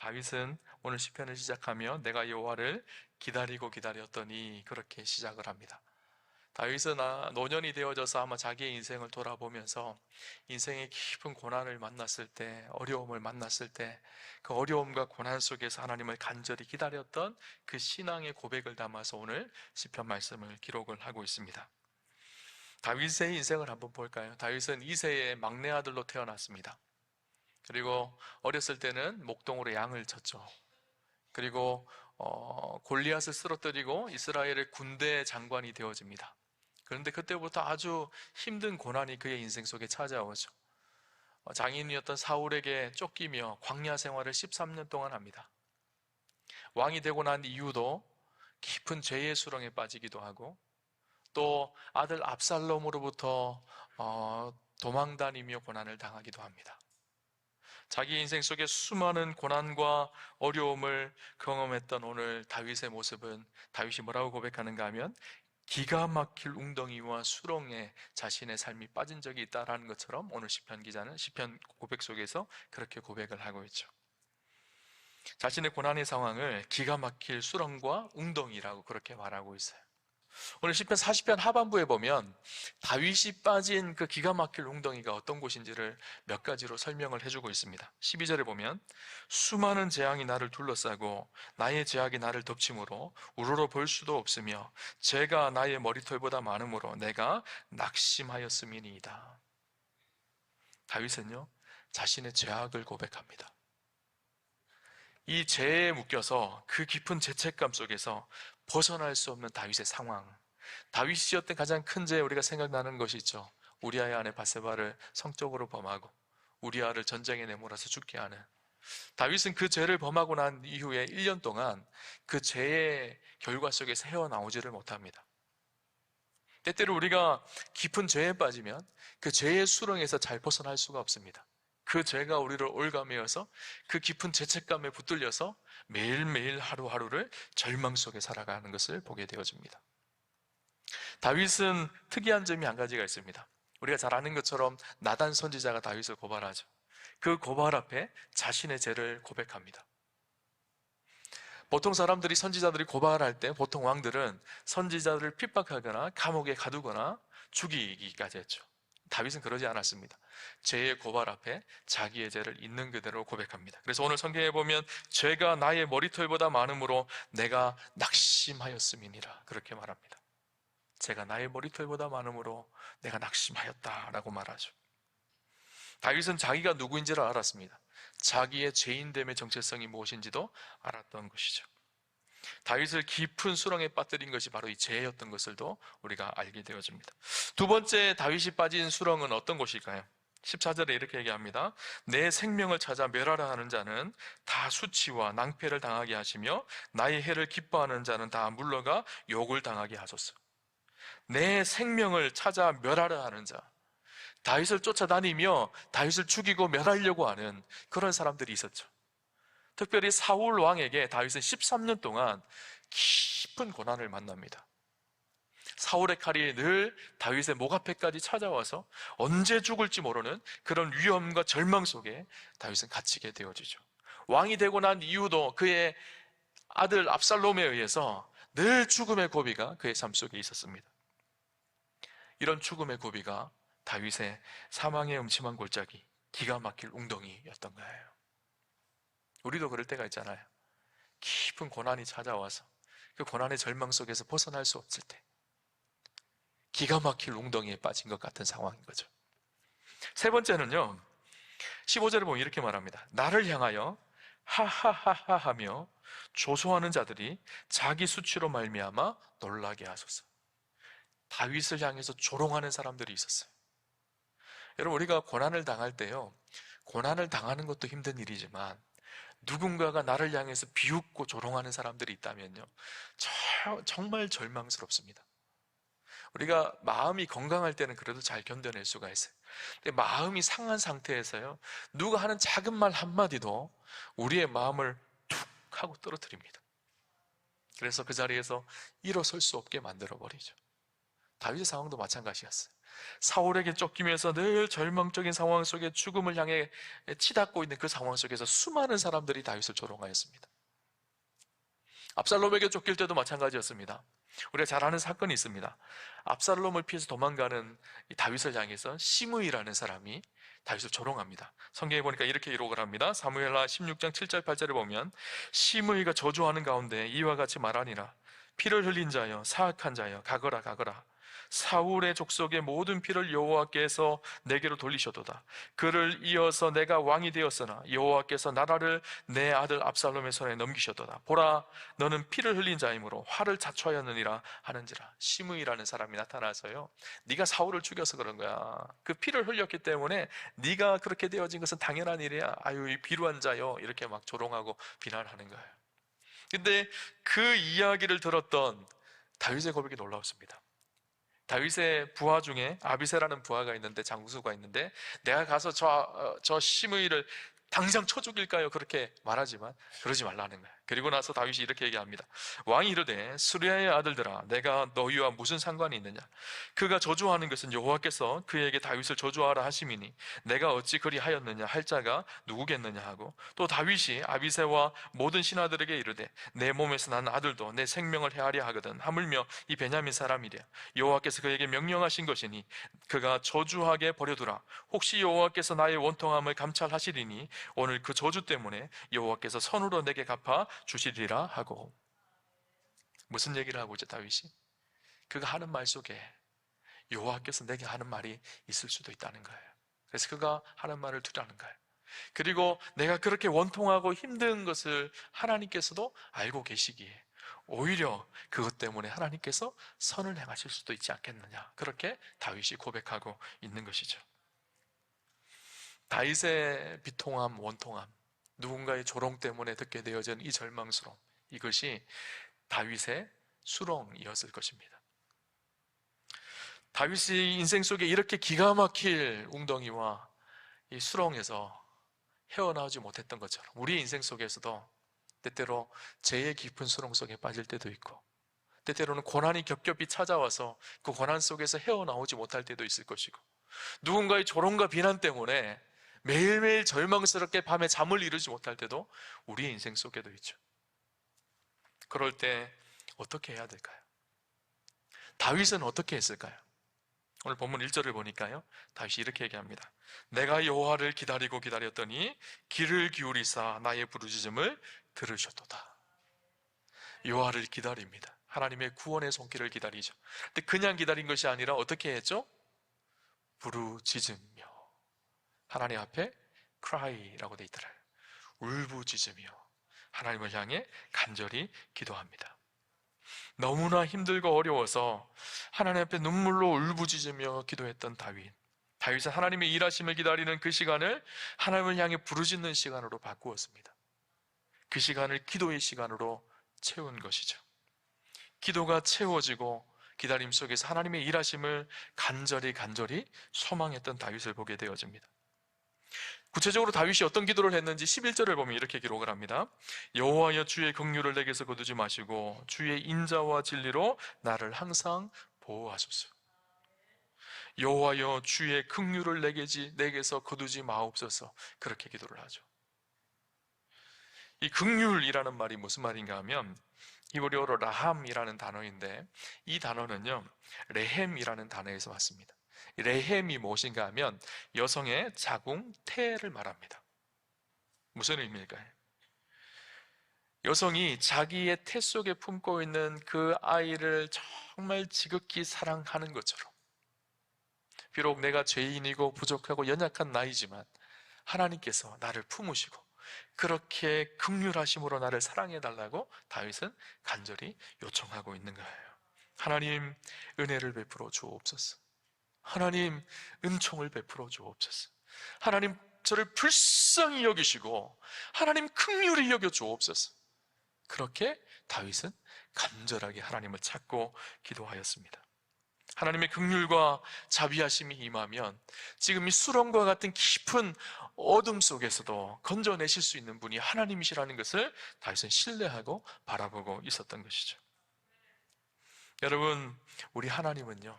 다윗은 오늘 시편을 시작하며 내가 여호와를 기다리고 기다렸더니 그렇게 시작을 합니다. 다윗은 노년이 되어져서 아마 자기의 인생을 돌아보면서 인생의 깊은 고난을 만났을 때, 어려움을 만났을 때 그 어려움과 고난 속에서 하나님을 간절히 기다렸던 그 신앙의 고백을 담아서 오늘 시편 말씀을 기록을 하고 있습니다. 다윗의 인생을 한번 볼까요? 다윗은 이새의 막내 아들로 태어났습니다. 그리고 어렸을 때는 목동으로 양을 쳤죠. 그리고 골리앗을 쓰러뜨리고 이스라엘의 군대 장관이 되어집니다. 그런데 그때부터 아주 힘든 고난이 그의 인생 속에 찾아오죠. 장인이었던 사울에게 쫓기며 광야 생활을 13년 동안 합니다. 왕이 되고 난 이후도 깊은 죄의 수렁에 빠지기도 하고, 또 아들 압살롬으로부터 도망다니며 고난을 당하기도 합니다. 자기 인생 속에 수많은 고난과 어려움을 경험했던 오늘 다윗의 모습은, 다윗이 뭐라고 고백하는가 하면 기가 막힐 웅덩이와 수렁에 자신의 삶이 빠진 적이 있다라는 것처럼 오늘 시편 기자는 시편 고백 속에서 그렇게 고백을 하고 있죠. 자신의 고난의 상황을 기가 막힐 수렁과 웅덩이라고 그렇게 말하고 있어요. 오늘 시편 40편 하반부에 보면 다윗이 빠진 그 기가 막힐 웅덩이가 어떤 곳인지를 몇 가지로 설명을 해주고 있습니다. 12절에 보면 수많은 재앙이 나를 둘러싸고 나의 죄악이 나를 덮침으로 우러러 볼 수도 없으며 죄가 나의 머리털보다 많음으로 내가 낙심하였음이니이다. 다윗은요, 자신의 죄악을 고백합니다. 이 죄에 묶여서 그 깊은 죄책감 속에서 벗어날 수 없는 다윗의 상황, 다윗이었던 가장 큰 죄, 우리가 생각나는 것이 있죠. 우리아의 아내 바세바를 성적으로 범하고 우리아를 전쟁에 내몰아서 죽게 하는, 다윗은 그 죄를 범하고 난 이후에 1년 동안 그 죄의 결과 속에서 헤어나오지를 못합니다. 때때로 우리가 깊은 죄에 빠지면 그 죄의 수렁에서 잘 벗어날 수가 없습니다. 그 죄가 우리를 올가매어서 그 깊은 죄책감에 붙들려서 매일매일 하루하루를 절망 속에 살아가는 것을 보게 되어집니다. 다윗은 특이한 점이 한 가지가 있습니다. 우리가 잘 아는 것처럼 나단 선지자가 다윗을 고발하죠. 그 고발 앞에 자신의 죄를 고백합니다. 보통 사람들이, 선지자들이 고발할 때 보통 왕들은 선지자들을 핍박하거나 감옥에 가두거나 죽이기까지 했죠. 다윗은 그러지 않았습니다. 죄의 고발 앞에 자기의 죄를 있는 그대로 고백합니다. 그래서 오늘 성경에 보면 죄가 나의 머리털보다 많음으로 내가 낙심하였음이니라, 그렇게 말합니다. 죄가 나의 머리털보다 많음으로 내가 낙심하였다라고 말하죠. 다윗은 자기가 누구인지를 알았습니다. 자기의 죄인됨의 정체성이 무엇인지도 알았던 것이죠. 다윗을 깊은 수렁에 빠뜨린 것이 바로 이 죄였던 것을도 우리가 알게 되어집니다. 두 번째 다윗이 빠진 수렁은 어떤 곳일까요? 14절에 이렇게 얘기합니다. 내 생명을 찾아 멸하라 하는 자는 다 수치와 낭패를 당하게 하시며 나의 해를 기뻐하는 자는 다 물러가 욕을 당하게 하소서. 내 생명을 찾아 멸하라 하는 자, 다윗을 쫓아다니며 다윗을 죽이고 멸하려고 하는 그런 사람들이 있었죠. 특별히 사울 왕에게 다윗은 13년 동안 깊은 고난을 만납니다. 사울의 칼이 늘 다윗의 목 앞에까지 찾아와서 언제 죽을지 모르는 그런 위험과 절망 속에 다윗은 갇히게 되어지죠. 왕이 되고 난 이후도 그의 아들 압살롬에 의해서 늘 죽음의 고비가 그의 삶 속에 있었습니다. 이런 죽음의 고비가 다윗의 사망의 음침한 골짜기, 기가 막힐 웅덩이였던 거예요. 우리도 그럴 때가 있잖아요. 깊은 고난이 찾아와서 그 고난의 절망 속에서 벗어날 수 없을 때 기가 막힐 웅덩이에 빠진 것 같은 상황인 거죠. 세 번째는요, 15절에 보면 이렇게 말합니다. 나를 향하여 하하하하 하며 조소하는 자들이 자기 수치로 말미암아 놀라게 하소서. 다윗을 향해서 조롱하는 사람들이 있었어요. 여러분, 우리가 고난을 당할 때요, 고난을 당하는 것도 힘든 일이지만 누군가가 나를 향해서 비웃고 조롱하는 사람들이 있다면요, 정말 절망스럽습니다. 우리가 마음이 건강할 때는 그래도 잘 견뎌낼 수가 있어요. 근데 마음이 상한 상태에서요, 누가 하는 작은 말 한마디도 우리의 마음을 툭 하고 떨어뜨립니다. 그래서 그 자리에서 일어설 수 없게 만들어버리죠. 다윗의 상황도 마찬가지였어요. 사울에게 쫓기면서 늘 절망적인 상황 속에 죽음을 향해 치닫고 있는 그 상황 속에서 수많은 사람들이 다윗을 조롱하였습니다. 압살롬에게 쫓길 때도 마찬가지였습니다. 우리가 잘 아는 사건이 있습니다. 압살롬을 피해서 도망가는 이 다윗을 향해서 시므이라는 사람이 다윗을 조롱합니다. 성경에 보니까 이렇게 기록을 합니다. 사무엘하 16장 7절 8절을 보면 시므이가 저주하는 가운데 이와 같이 말하니라. 피를 흘린 자여 사악한 자여 가거라 가거라. 사울의 족속의 모든 피를 여호와께서 내게로 돌리셨도다. 그를 이어서 내가 왕이 되었으나 여호와께서 나라를 내 아들 압살롬의 손에 넘기셨도다. 보라, 너는 피를 흘린 자이므로 화를 자초하였느니라 하는지라. 시므이라는 사람이 나타나서요, 네가 사울을 죽여서 그런 거야. 그 피를 흘렸기 때문에 네가 그렇게 되어진 것은 당연한 일이야. 아유, 이 비루한 자요, 이렇게 막 조롱하고 비난하는 거예요. 근데 그 이야기를 들었던 다윗의 고백이 놀라웠습니다. 다윗의 부하 중에 아비새라는 부하가 있는데, 장수가 있는데, 내가 가서 저 시므이를 당장 쳐 죽일까요? 그렇게 말하지만 그러지 말라는 거예요. 그리고 나서 다윗이 이렇게 얘기합니다. 왕이 이르되 수리아의 아들들아, 내가 너희와 무슨 상관이 있느냐? 그가 저주하는 것은 여호와께서 그에게 다윗을 저주하라 하심이니 내가 어찌 그리하였느냐 할 자가 누구겠느냐 하고, 또 다윗이 아비새와 모든 신하들에게 이르되 내 몸에서 난 아들도 내 생명을 헤아려 하거든 하물며 이 베냐민 사람이랴. 여호와께서 그에게 명령하신 것이니 그가 저주하게 버려두라. 혹시 여호와께서 나의 원통함을 감찰하시리니 오늘 그 저주 때문에 여호와께서 선으로 내게 갚아 주시리라 하고. 무슨 얘기를 하고 있죠, 다윗이? 그가 하는 말 속에 여호와께서 내게 하는 말이 있을 수도 있다는 거예요. 그래서 그가 하는 말을 두라는 거예요. 그리고 내가 그렇게 원통하고 힘든 것을 하나님께서도 알고 계시기에 오히려 그것 때문에 하나님께서 선을 행하실 수도 있지 않겠느냐, 그렇게 다윗이 고백하고 있는 것이죠. 다윗의 비통함, 원통함, 누군가의 조롱 때문에 듣게 되어진 이 절망스러움, 이것이 다윗의 수렁이었을 것입니다. 다윗이 인생 속에 이렇게 기가 막힐 웅덩이와 이 수렁에서 헤어나오지 못했던 것처럼 우리 인생 속에서도 때때로 죄의 깊은 수렁 속에 빠질 때도 있고, 때때로는 고난이 겹겹이 찾아와서 그 고난 속에서 헤어나오지 못할 때도 있을 것이고, 누군가의 조롱과 비난 때문에 매일매일 절망스럽게 밤에 잠을 이루지 못할 때도 우리의 인생 속에도 있죠. 그럴 때 어떻게 해야 될까요? 다윗은 어떻게 했을까요? 오늘 본문 1절을 보니까요, 다윗이 이렇게 얘기합니다. 내가 여호와를 기다리고 기다렸더니 귀를 기울이사 나의 부르짖음을 들으셨도다. 여호와를 기다립니다. 하나님의 구원의 손길을 기다리죠. 근데 그냥 기다린 것이 아니라 어떻게 했죠? 부르짖으며, 하나님 앞에 cry라고 돼 있더라고요. 울부짖으며 하나님을 향해 간절히 기도합니다. 너무나 힘들고 어려워서 하나님 앞에 눈물로 울부짖으며 기도했던 다윗은 하나님의 일하심을 기다리는 그 시간을 하나님을 향해 부르짖는 시간으로 바꾸었습니다. 그 시간을 기도의 시간으로 채운 것이죠. 기도가 채워지고 기다림 속에서 하나님의 일하심을 간절히 소망했던 다윗을 보게 되어집니다. 구체적으로 다윗이 어떤 기도를 했는지 11절을 보면 이렇게 기록을 합니다. 여호와여, 주의 긍휼을 내게서 거두지 마시고 주의 인자와 진리로 나를 항상 보호하소서. 여호와여, 주의 긍휼을 내게서 거두지 마옵소서. 그렇게 기도를 하죠. 이 긍휼이라는 말이 무슨 말인가 하면 히브리어로 라함이라는 단어인데, 이 단어는요 레헴이라는 단어에서 왔습니다. 레헴이 무엇인가 하면 여성의 자궁 태를 말합니다. 무슨 의미일까요? 여성이 자기의 태 속에 품고 있는 그 아이를 정말 지극히 사랑하는 것처럼, 비록 내가 죄인이고 부족하고 연약한 나이지만 하나님께서 나를 품으시고 그렇게 긍휼하심으로 나를 사랑해달라고 다윗은 간절히 요청하고 있는 거예요. 하나님, 은혜를 베풀어 주옵소서. 하나님, 은총을 베풀어 주옵소서. 하나님, 저를 불쌍히 여기시고 하나님 긍휼히 여겨 주옵소서. 그렇게 다윗은 간절하게 하나님을 찾고 기도하였습니다. 하나님의 긍휼과 자비하심이 임하면 지금 이 수렁과 같은 깊은 어둠 속에서도 건져내실 수 있는 분이 하나님이시라는 것을 다윗은 신뢰하고 바라보고 있었던 것이죠. 여러분, 우리 하나님은요,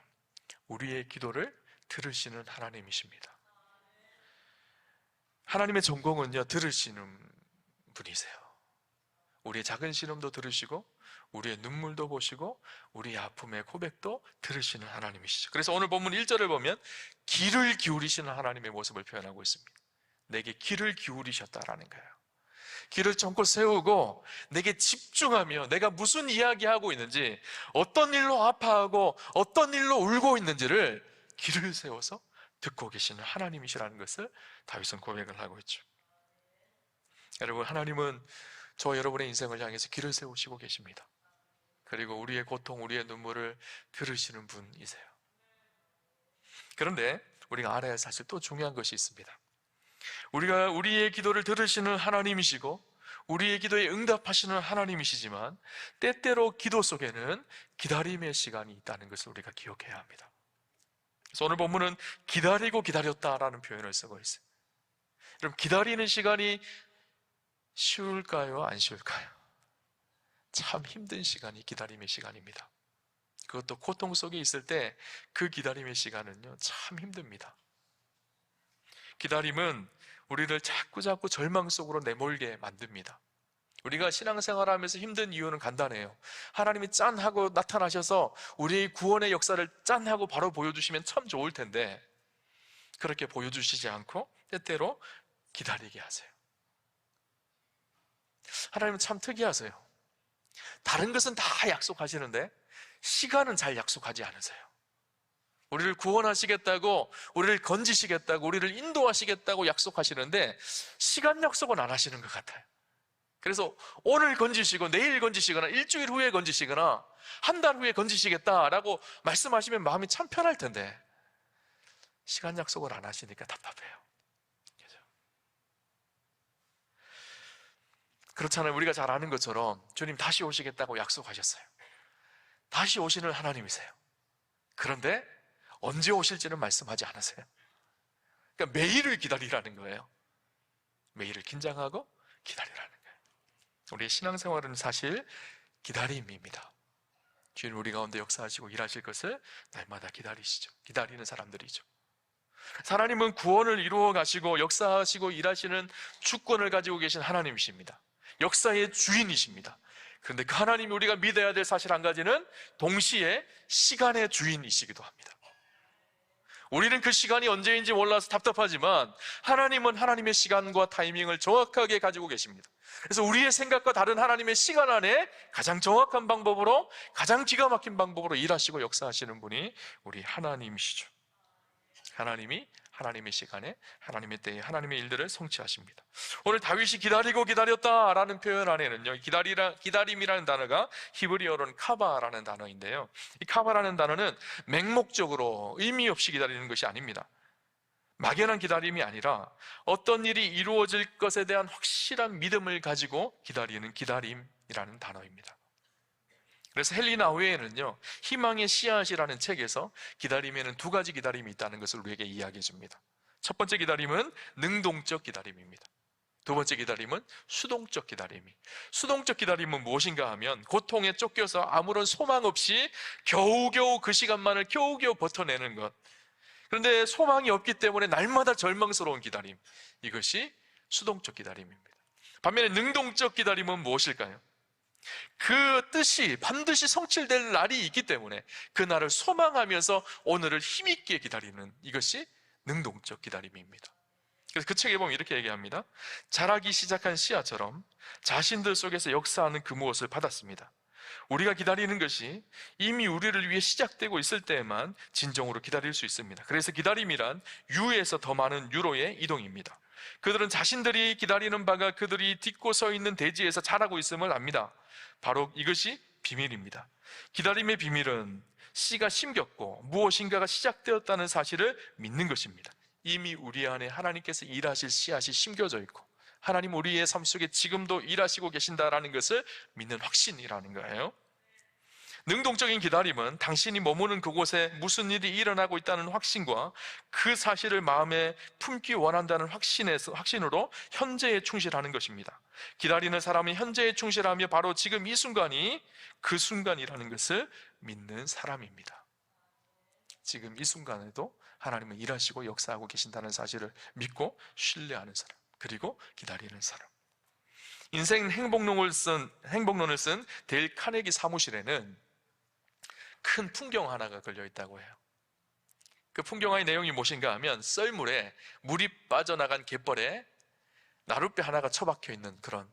우리의 기도를 들으시는 하나님이십니다. 하나님의 전공은요, 들으시는 분이세요. 우리의 작은 신음도 들으시고 우리의 눈물도 보시고 우리의 아픔의 고백도 들으시는 하나님이시죠. 그래서 오늘 본문 1절을 보면 귀를 기울이시는 하나님의 모습을 표현하고 있습니다. 내게 귀를 기울이셨다라는 거예요. 귀를 쫑긋 세우고 내게 집중하며 내가 무슨 이야기하고 있는지, 어떤 일로 아파하고 어떤 일로 울고 있는지를 귀를 세워서 듣고 계시는 하나님이시라는 것을 다윗은 고백을 하고 있죠. 여러분, 하나님은 저 여러분의 인생을 향해서 귀를 세우시고 계십니다. 그리고 우리의 고통, 우리의 눈물을 들으시는 분이세요. 그런데 우리가 알아야 할 사실 또 중요한 것이 있습니다. 우리가 우리의 기도를 들으시는 하나님이시고 우리의 기도에 응답하시는 하나님이시지만 때때로 기도 속에는 기다림의 시간이 있다는 것을 우리가 기억해야 합니다. 그래서 오늘 본문은 기다리고 기다렸다라는 표현을 쓰고 있어요. 여러분, 기다리는 시간이 쉬울까요? 안 쉬울까요? 참 힘든 시간이 기다림의 시간입니다. 그것도 고통 속에 있을 때 그 기다림의 시간은요, 참 힘듭니다. 기다림은 우리를 자꾸 절망 속으로 내몰게 만듭니다. 우리가 신앙생활하면서 힘든 이유는 간단해요. 하나님이 짠 하고 나타나셔서 우리의 구원의 역사를 짠 하고 바로 보여주시면 참 좋을 텐데 그렇게 보여주시지 않고 때때로 기다리게 하세요. 하나님은 참 특이하세요. 다른 것은 다 약속하시는데 시간은 잘 약속하지 않으세요. 우리를 구원하시겠다고, 우리를 건지시겠다고, 우리를 인도하시겠다고 약속하시는데 시간 약속은 안 하시는 것 같아요. 그래서 오늘 건지시고 내일 건지시거나 일주일 후에 건지시거나 한 달 후에 건지시겠다라고 말씀하시면 마음이 참 편할 텐데 시간 약속을 안 하시니까 답답해요. 그렇죠? 그렇잖아요. 우리가 잘 아는 것처럼 주님 다시 오시겠다고 약속하셨어요. 다시 오시는 하나님이세요. 그런데 언제 오실지는 말씀하지 않으세요. 그러니까 매일을 기다리라는 거예요. 매일을 긴장하고 기다리라는 거예요. 우리의 신앙생활은 사실 기다림입니다. 주님 우리 가운데 역사하시고 일하실 것을 날마다 기다리시죠. 기다리는 사람들이죠. 하나님은 구원을 이루어 가시고 역사하시고 일하시는 주권을 가지고 계신 하나님이십니다. 역사의 주인이십니다. 그런데 그 하나님이 우리가 믿어야 될 사실 한 가지는 동시에 시간의 주인이시기도 합니다. 우리는 그 시간이 언제인지 몰라서 답답하지만 하나님은 하나님의 시간과 타이밍을 정확하게 가지고 계십니다. 그래서 우리의 생각과 다른 하나님의 시간 안에 가장 정확한 방법으로, 가장 기가 막힌 방법으로 일하시고 역사하시는 분이 우리 하나님이시죠. 하나님이 하나님의 시간에, 하나님의 때에 하나님의 일들을 성취하십니다. 오늘 다윗이 기다리고 기다렸다라는 표현 안에는요, 기다림이라는 단어가 히브리어로는 카바라는 단어인데요, 이 카바라는 단어는 맹목적으로 의미 없이 기다리는 것이 아닙니다. 막연한 기다림이 아니라 어떤 일이 이루어질 것에 대한 확실한 믿음을 가지고 기다리는 기다림이라는 단어입니다. 그래서 헬리나 후에는요, 희망의 씨앗이라는 책에서 기다림에는 두 가지 기다림이 있다는 것을 우리에게 이야기해 줍니다. 첫 번째 기다림은 능동적 기다림입니다. 두 번째 기다림은 수동적 기다림이. 수동적 기다림은 무엇인가 하면 고통에 쫓겨서 아무런 소망 없이 겨우겨우 그 시간만을 겨우겨우 버텨내는 것. 그런데 소망이 없기 때문에 날마다 절망스러운 기다림, 이것이 수동적 기다림입니다. 반면에 능동적 기다림은 무엇일까요? 그 뜻이 반드시 성취될 날이 있기 때문에 그 날을 소망하면서 오늘을 힘있게 기다리는, 이것이 능동적 기다림입니다. 그래서 그 책에 보면 이렇게 얘기합니다. 자라기 시작한 씨앗처럼 자신들 속에서 역사하는 그 무엇을 받았습니다. 우리가 기다리는 것이 이미 우리를 위해 시작되고 있을 때에만 진정으로 기다릴 수 있습니다. 그래서 기다림이란 유에서 더 많은 유로의 이동입니다. 그들은 자신들이 기다리는 바가 그들이 딛고 서 있는 대지에서 자라고 있음을 압니다. 바로 이것이 비밀입니다. 기다림의 비밀은 씨가 심겼고 무엇인가가 시작되었다는 사실을 믿는 것입니다. 이미 우리 안에 하나님께서 일하실 씨앗이 심겨져 있고 하나님 우리의 삶 속에 지금도 일하시고 계신다라는 것을 믿는 확신이라는 거예요. 능동적인 기다림은 당신이 머무는 그곳에 무슨 일이 일어나고 있다는 확신과 그 사실을 마음에 품기 원한다는 확신으로 현재에 충실하는 것입니다. 기다리는 사람은 현재에 충실하며 바로 지금 이 순간이 그 순간이라는 것을 믿는 사람입니다. 지금 이 순간에도 하나님은 일하시고 역사하고 계신다는 사실을 믿고 신뢰하는 사람, 그리고 기다리는 사람. 인생 행복론을 쓴 데일 카네기 사무실에는 큰 풍경 하나가 걸려 있다고 해요. 그 풍경화의 내용이 무엇인가 하면 썰물에 물이 빠져나간 갯벌에 나룻배 하나가 처박혀 있는 그런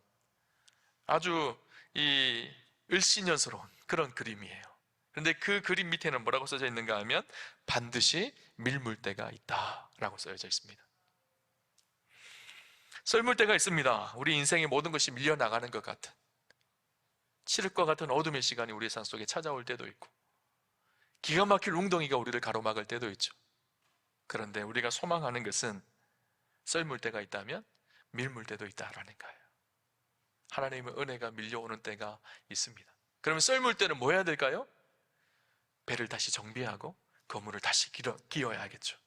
아주 이 을씨년스러운 그런 그림이에요. 그런데 그 그림 밑에는 뭐라고 써져 있는가 하면 반드시 밀물대가 있다라고 써져 있습니다. 썰물대가 있습니다. 우리 인생의 모든 것이 밀려나가는 것 같은, 칠흑과 같은 어둠의 시간이 우리의 삶 속에 찾아올 때도 있고, 기가 막힐 웅덩이가 우리를 가로막을 때도 있죠. 그런데 우리가 소망하는 것은 썰물대가 있다면 밀물대도 있다라는 거예요. 하나님의 은혜가 밀려오는 때가 있습니다. 그러면 썰물대는 뭐 해야 될까요? 배를 다시 정비하고 그물을 다시 끼워야 하겠죠.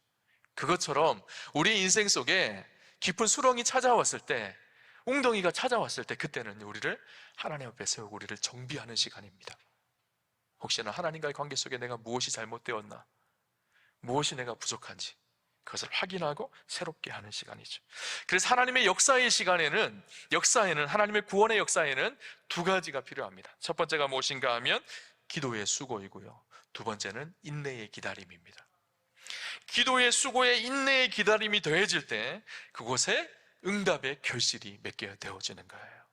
그것처럼 우리 인생 속에 깊은 수렁이 찾아왔을 때, 웅덩이가 찾아왔을 때, 그때는 우리를 하나님 앞에 세우고 우리를 정비하는 시간입니다. 혹시나 하나님과의 관계 속에 내가 무엇이 잘못되었나, 무엇이 내가 부족한지 그것을 확인하고 새롭게 하는 시간이죠. 그래서 하나님의 역사의 시간에는, 하나님의 구원의 역사에는 두 가지가 필요합니다. 첫 번째가 무엇인가 하면 기도의 수고이고요, 두 번째는 인내의 기다림입니다. 기도의 수고에 인내의 기다림이 더해질 때 그곳에 응답의 결실이 맺게 되어지는 거예요.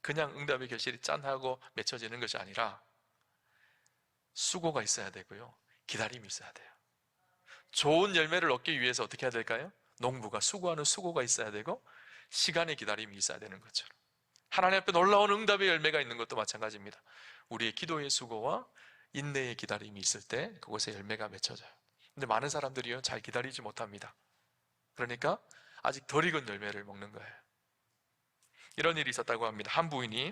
그냥 응답의 결실이 짠하고 맺혀지는 것이 아니라 수고가 있어야 되고요, 기다림이 있어야 돼요. 좋은 열매를 얻기 위해서 어떻게 해야 될까요? 농부가 수고하는 수고가 있어야 되고 시간의 기다림이 있어야 되는 것처럼, 하나님 앞에 놀라운 응답의 열매가 있는 것도 마찬가지입니다. 우리의 기도의 수고와 인내의 기다림이 있을 때 그곳에 열매가 맺혀져요. 근데 많은 사람들이요, 잘 기다리지 못합니다. 그러니까 아직 덜 익은 열매를 먹는 거예요. 이런 일이 있었다고 합니다. 한 부인이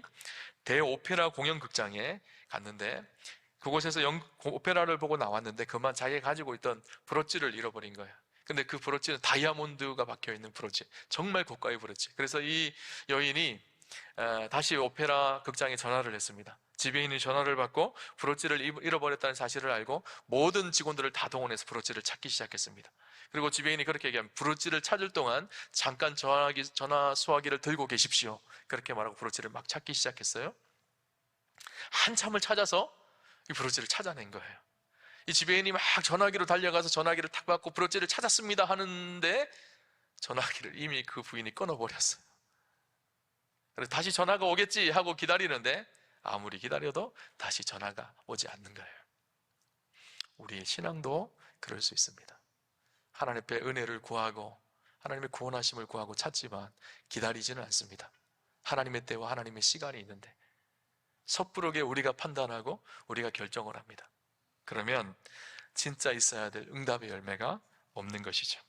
대오페라 공연극장에 갔는데 그곳에서 오페라를 보고 나왔는데 그만 자기가 가지고 있던 브로치를 잃어버린 거예요. 근데 그 브로치는 다이아몬드가 박혀있는 브로치, 정말 고가의 브로치. 그래서 이 여인이 다시 오페라 극장에 전화를 했습니다. 지배인이 전화를 받고 브로치를 잃어버렸다는 사실을 알고 모든 직원들을 다 동원해서 브로치를 찾기 시작했습니다. 그리고 지배인이 그렇게 얘기하면, 브로치를 찾을 동안 잠깐 전화 수화기를 들고 계십시오, 그렇게 말하고 브로치를 막 찾기 시작했어요. 한참을 찾아서 이 브로치를 찾아낸 거예요. 이 지배인이 막 전화기로 달려가서 전화기를 탁 받고 브로치를 찾았습니다 하는데 전화기를 이미 그 부인이 끊어버렸어요. 그래서 다시 전화가 오겠지 하고 기다리는데 아무리 기다려도 다시 전화가 오지 않는 거예요. 우리의 신앙도 그럴 수 있습니다. 하나님의 은혜를 구하고 하나님의 구원하심을 구하고 찾지만 기다리지는 않습니다. 하나님의 때와 하나님의 시간이 있는데 섣부르게 우리가 판단하고 우리가 결정을 합니다. 그러면 진짜 있어야 될 응답의 열매가 없는 것이죠.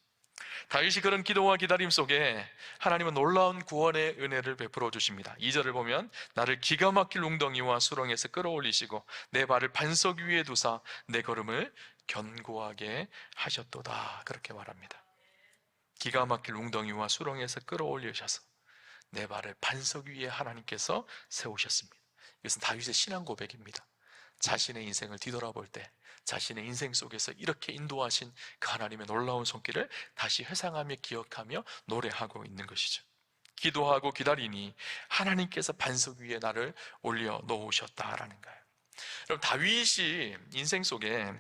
다윗이 그런 기도와 기다림 속에 하나님은 놀라운 구원의 은혜를 베풀어 주십니다. 2절을 보면 나를 기가 막힐 웅덩이와 수렁에서 끌어올리시고 내 발을 반석 위에 두사 내 걸음을 견고하게 하셨도다, 그렇게 말합니다. 기가 막힐 웅덩이와 수렁에서 끌어올리셔서 내 발을 반석 위에 하나님께서 세우셨습니다. 이것은 다윗의 신앙 고백입니다. 자신의 인생을 뒤돌아볼 때 자신의 인생 속에서 이렇게 인도하신 그 하나님의 놀라운 손길을 다시 회상하며 기억하며 노래하고 있는 것이죠. 기도하고 기다리니 하나님께서 반석 위에 나를 올려놓으셨다라는 거예요. 여러분, 다윗이 인생 속에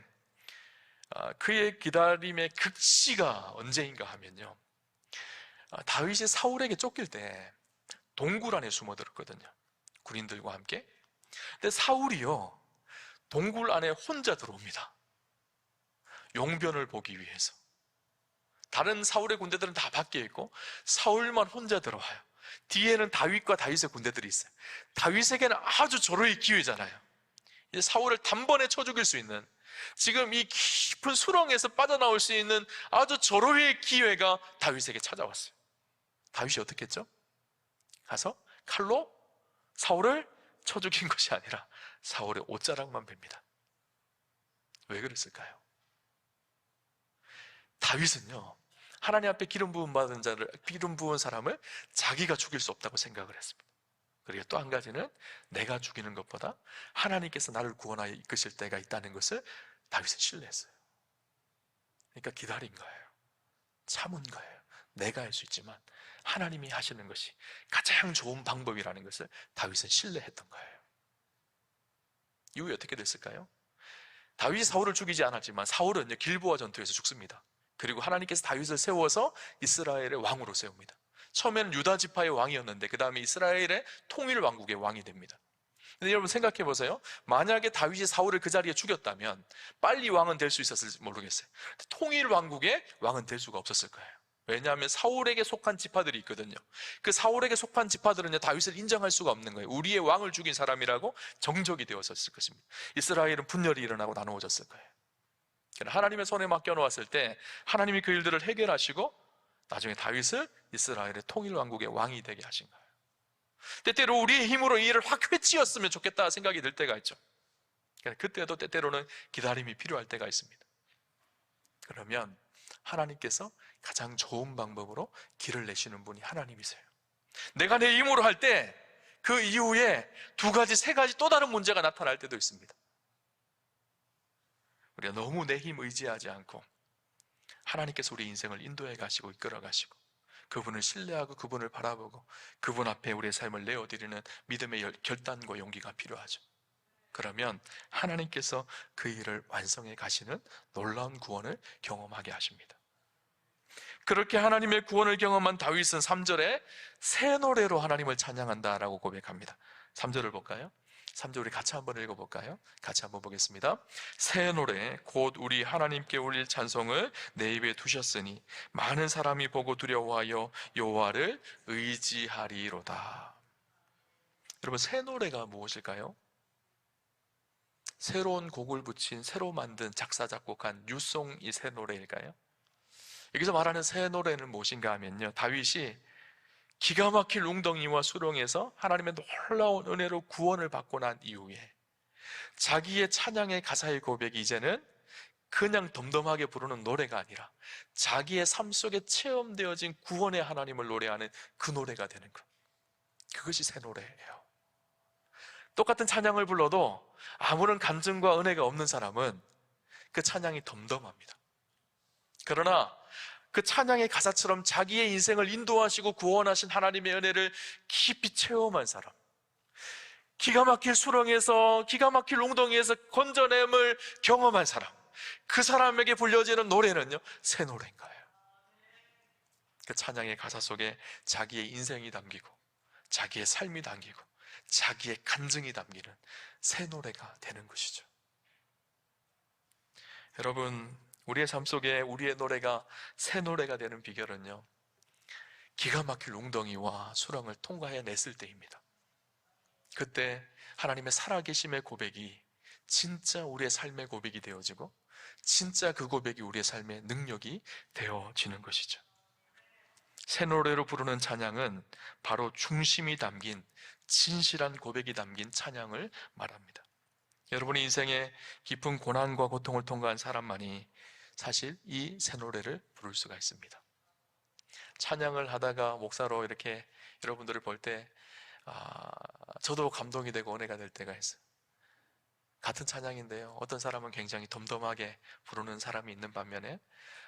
그의 기다림의 극치가 언제인가 하면요, 다윗이 사울에게 쫓길 때 동굴 안에 숨어들었거든요, 군인들과 함께. 근데 사울이요, 동굴 안에 혼자 들어옵니다. 용변을 보기 위해서. 다른 사울의 군대들은 다 밖에 있고 사울만 혼자 들어와요. 뒤에는 다윗과 다윗의 군대들이 있어요. 다윗에게는 아주 절호의 기회잖아요. 이제 사울을 단번에 쳐 죽일 수 있는, 지금 이 깊은 수렁에서 빠져나올 수 있는 아주 절호의 기회가 다윗에게 찾아왔어요. 다윗이 어떻게 했죠? 가서 칼로 사울을 쳐 죽인 것이 아니라 사울의 옷자락만 벨니다. 왜 그랬을까요? 다윗은요, 하나님 앞에 기름 부은 사람을 자기가 죽일 수 없다고 생각을 했습니다. 그리고 또 한 가지는 내가 죽이는 것보다 하나님께서 나를 구원하여 이끄실 때가 있다는 것을 다윗은 신뢰했어요. 그러니까 기다린 거예요. 참은 거예요. 내가 할 수 있지만 하나님이 하시는 것이 가장 좋은 방법이라는 것을 다윗은 신뢰했던 거예요. 이후에 어떻게 됐을까요? 다윗이 사울을 죽이지 않았지만 사울은 길보아 전투에서 죽습니다. 그리고 하나님께서 다윗을 세워서 이스라엘의 왕으로 세웁니다. 처음에는 유다 지파의 왕이었는데 그 다음에 이스라엘의 통일 왕국의 왕이 됩니다. 근데 여러분 생각해 보세요. 만약에 다윗이 사울을 그 자리에 죽였다면 빨리 왕은 될 수 있었을지 모르겠어요. 통일 왕국의 왕은 될 수가 없었을 거예요. 왜냐하면 사울에게 속한 지파들이 있거든요. 그 사울에게 속한 지파들은 다윗을 인정할 수가 없는 거예요. 우리의 왕을 죽인 사람이라고 정적이 되었을 것입니다. 이스라엘은 분열이 일어나고 나누어졌을 거예요. 하나님의 손에 맡겨놓았을 때 하나님이 그 일들을 해결하시고 나중에 다윗을 이스라엘의 통일 왕국의 왕이 되게 하신 거예요. 때때로 우리의 힘으로 이 일을 확 회치었으면 좋겠다 생각이 들 때가 있죠. 그때도 때때로는 기다림이 필요할 때가 있습니다. 그러면 하나님께서 가장 좋은 방법으로 길을 내시는 분이 하나님이세요. 내가 내 힘으로 할 때 그 이후에 두 가지, 세 가지 또 다른 문제가 나타날 때도 있습니다. 우리가 너무 내 힘 의지하지 않고 하나님께서 우리 인생을 인도해 가시고 이끌어 가시고 그분을 신뢰하고 그분을 바라보고 그분 앞에 우리의 삶을 내어드리는 믿음의 결단과 용기가 필요하죠. 그러면 하나님께서 그 일을 완성해 가시는 놀라운 구원을 경험하게 하십니다. 그렇게 하나님의 구원을 경험한 다윗은 3절에 새 노래로 하나님을 찬양한다라고 고백합니다. 3절을 볼까요? 3절 우리 같이 한번 읽어볼까요? 같이 한번 보겠습니다. 새 노래 곧 우리 하나님께 올릴 찬송을 내 입에 두셨으니 많은 사람이 보고 두려워하여 여호와를 의지하리로다. 여러분, 새 노래가 무엇일까요? 새로운 곡을 붙인 새로 만든 작사 작곡한 뉴송이 새 노래일까요? 여기서 말하는 새 노래는 무엇인가 하면요, 다윗이 기가 막힐 웅덩이와 수렁에서 하나님의 놀라운 은혜로 구원을 받고 난 이후에 자기의 찬양의 가사의 고백이 이제는 그냥 덤덤하게 부르는 노래가 아니라 자기의 삶 속에 체험되어진 구원의 하나님을 노래하는 그 노래가 되는 것, 그것이 새 노래예요. 똑같은 찬양을 불러도 아무런 감정과 은혜가 없는 사람은 그 찬양이 덤덤합니다. 그러나 그 찬양의 가사처럼 자기의 인생을 인도하시고 구원하신 하나님의 은혜를 깊이 체험한 사람, 기가 막힐 수렁에서, 기가 막힐 웅덩이에서 건져냄을 경험한 사람, 그 사람에게 불려지는 노래는요, 새 노래인 거예요. 그 찬양의 가사 속에 자기의 인생이 담기고 자기의 삶이 담기고 자기의 간증이 담기는 새 노래가 되는 것이죠. 여러분, 우리의 삶 속에 우리의 노래가 새 노래가 되는 비결은요, 기가 막힐 웅덩이와 수렁을 통과해냈을 때입니다. 그때 하나님의 살아계심의 고백이 진짜 우리의 삶의 고백이 되어지고 진짜 그 고백이 우리의 삶의 능력이 되어지는 것이죠. 새 노래로 부르는 찬양은 바로 중심이 담긴 진실한 고백이 담긴 찬양을 말합니다. 여러분의 인생에 깊은 고난과 고통을 통과한 사람만이 사실 이 새 노래를 부를 수가 있습니다. 찬양을 하다가 목사로 이렇게 여러분들을 볼 때 저도 감동이 되고 은혜가 될 때가 있어요. 같은 찬양인데요, 어떤 사람은 굉장히 덤덤하게 부르는 사람이 있는 반면에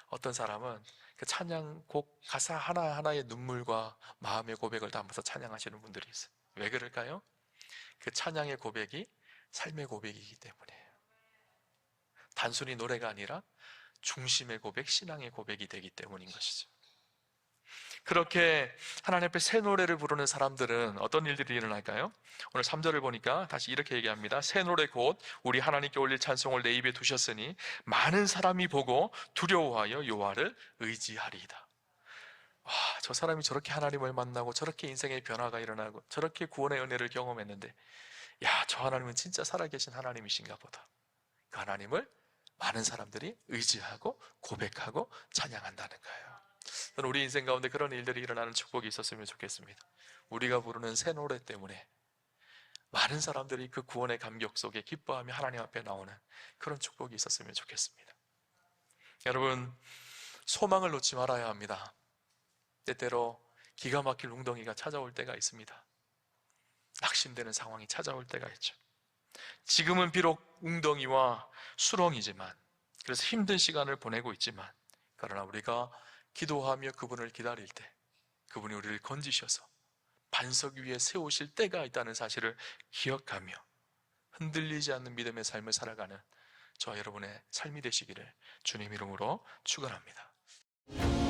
어떤 사람은 그 찬양곡 가사 하나하나의 눈물과 마음의 고백을 담아서 찬양하시는 분들이 있어요. 왜 그럴까요? 그 찬양의 고백이 삶의 고백이기 때문이에요. 단순히 노래가 아니라 중심의 고백, 신앙의 고백이 되기 때문인 것이죠. 그렇게 하나님 앞에 새 노래를 부르는 사람들은 어떤 일들이 일어날까요? 오늘 3절을 보니까 다시 이렇게 얘기합니다. 새 노래 곧 우리 하나님께 올릴 찬송을 내 입에 두셨으니 많은 사람이 보고 두려워하여 여호와를 의지하리이다. 와, 저 사람이 저렇게 하나님을 만나고 저렇게 인생의 변화가 일어나고 저렇게 구원의 은혜를 경험했는데, 야, 저 하나님은 진짜 살아계신 하나님이신가 보다. 그 하나님을 많은 사람들이 의지하고 고백하고 찬양한다는 거예요. 저는 우리 인생 가운데 그런 일들이 일어나는 축복이 있었으면 좋겠습니다. 우리가 부르는 새 노래 때문에 많은 사람들이 그 구원의 감격 속에 기뻐하며 하나님 앞에 나오는 그런 축복이 있었으면 좋겠습니다. 여러분, 소망을 놓지 말아야 합니다. 때때로 기가 막힐 웅덩이가 찾아올 때가 있습니다. 낙심되는 상황이 찾아올 때가 있죠. 지금은 비록 웅덩이와 수렁이지만 그래서 힘든 시간을 보내고 있지만, 그러나 우리가 기도하며 그분을 기다릴 때 그분이 우리를 건지셔서 반석 위에 세우실 때가 있다는 사실을 기억하며 흔들리지 않는 믿음의 삶을 살아가는 저와 여러분의 삶이 되시기를 주님 이름으로 축원합니다.